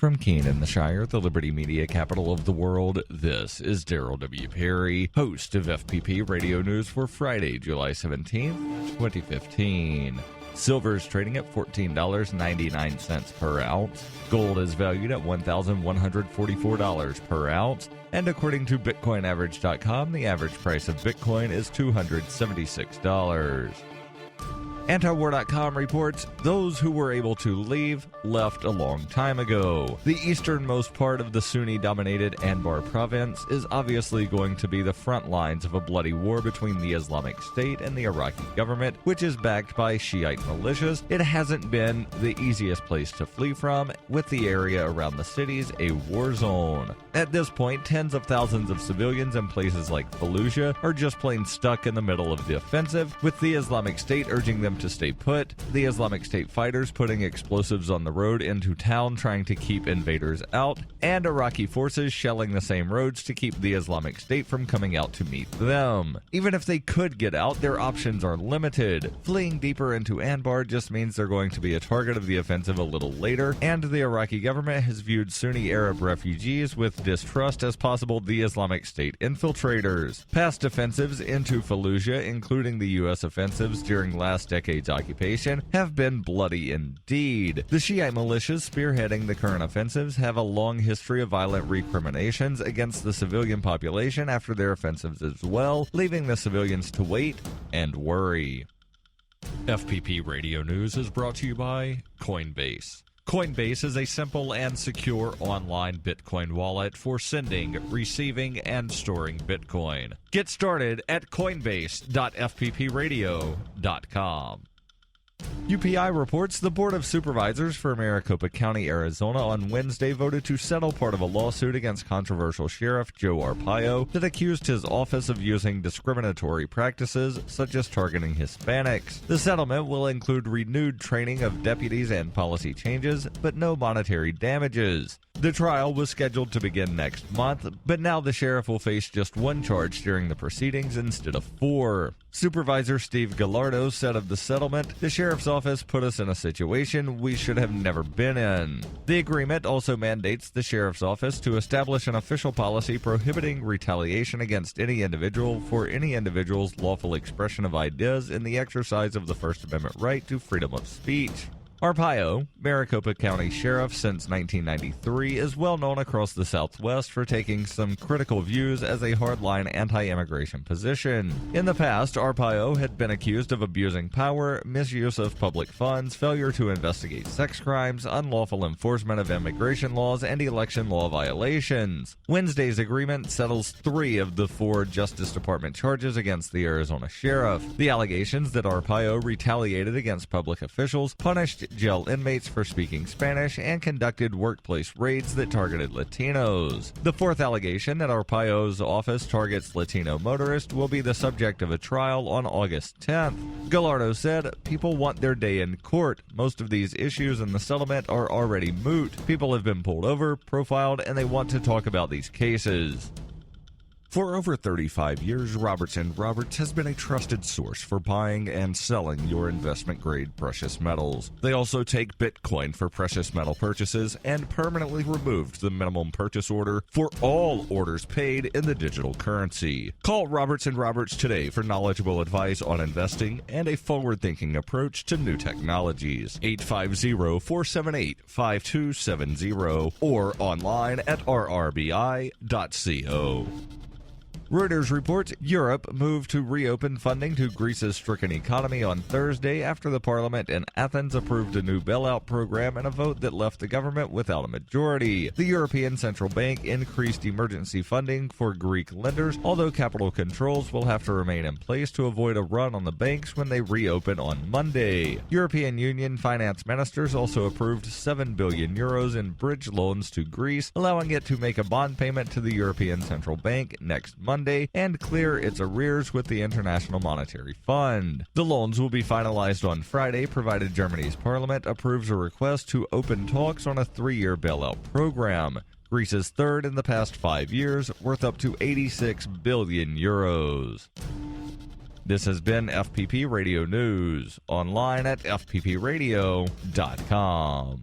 From Keene in the Shire, the Liberty Media capital of the world, this is Daryl W. Perry, host of FPP Radio News for Friday, July 17th, 2015. Silver is trading at $14.99 per ounce. Gold is valued at $1,144 per ounce. And according to BitcoinAverage.com, the average price of Bitcoin is $276. Antiwar.com reports those who were able to leave left a long time ago. The easternmost part of the Sunni-dominated Anbar province is obviously going to be the front lines of a bloody war between the Islamic State and the Iraqi government, which is backed by Shiite militias. It hasn't been the easiest place to flee from, with the area around the cities a war zone. At this point, tens of thousands of civilians in places like Fallujah are just plain stuck in the middle of the offensive, with the Islamic State urging them to stay put, the Islamic State fighters putting explosives on the road into town trying to keep invaders out, and Iraqi forces shelling the same roads to keep the Islamic State from coming out to meet them. Even if they could get out, their options are limited. Fleeing deeper into Anbar just means they're going to be a target of the offensive a little later, and the Iraqi government has viewed Sunni Arab refugees with distrust as possible the Islamic State infiltrators. Past offensives into Fallujah, including the U.S. offensives during last decade's occupation, have been bloody indeed. The Shiite militias spearheading the current offensives have a long history of violent recriminations against the civilian population after their offensives as well, leaving the civilians to wait and worry. FPP Radio News is brought to you by Coinbase. Coinbase is a simple and secure online Bitcoin wallet for sending, receiving, and storing Bitcoin. Get started at coinbase.fppradio.com. UPI reports the Board of Supervisors for Maricopa County, Arizona on Wednesday voted to settle part of a lawsuit against controversial Sheriff Joe Arpaio that accused his office of using discriminatory practices such as targeting Hispanics. The settlement will include renewed training of deputies and policy changes, but no monetary damages. The trial was scheduled to begin next month, but now the sheriff will face just one charge during the proceedings instead of 4. Supervisor Steve Gallardo said of the settlement, "The sheriff's office put us in a situation we should have never been in." The agreement also mandates the sheriff's office to establish an official policy prohibiting retaliation against any individual for any individual's lawful expression of ideas in the exercise of the First Amendment right to freedom of speech. Arpaio, Maricopa County Sheriff since 1993, is well known across the Southwest for taking some critical views as a hardline anti-immigration position. In the past, Arpaio had been accused of abusing power, misuse of public funds, failure to investigate sex crimes, unlawful enforcement of immigration laws, and election law violations. Wednesday's agreement settles 3 of the 4 Justice Department charges against the Arizona Sheriff. The allegations that Arpaio retaliated against public officials, punished jail inmates for speaking Spanish, and conducted workplace raids that targeted Latinos. The 4th allegation, that Arpaio's office targets Latino motorists, will be the subject of a trial on August 10th. Gallardo said, "People want their day in court. Most of these issues in the settlement are already moot. People have been pulled over, profiled, and they want to talk about these cases." For over 35 years, Robertson Roberts has been a trusted source for buying and selling your investment-grade precious metals. They also take Bitcoin for precious metal purchases and permanently removed the minimum purchase order for all orders paid in the digital currency. Call Robertson Roberts today for knowledgeable advice on investing and a forward-thinking approach to new technologies. 850-478-5270 or online at rrbi.co. Reuters reports Europe moved to reopen funding to Greece's stricken economy on Thursday after the parliament in Athens approved a new bailout program in a vote that left the government without a majority. The European Central Bank increased emergency funding for Greek lenders, although capital controls will have to remain in place to avoid a run on the banks when they reopen on Monday. European Union finance ministers also approved €7 billion in bridge loans to Greece, allowing it to make a bond payment to the European Central Bank next Monday and clear its arrears with the International Monetary Fund. The loans will be finalized on Friday, provided Germany's parliament approves a request to open talks on a 3-year bailout program. Greece's third in the past 5 years, worth up to €86 billion. This has been FPP Radio News, online at fppradio.com.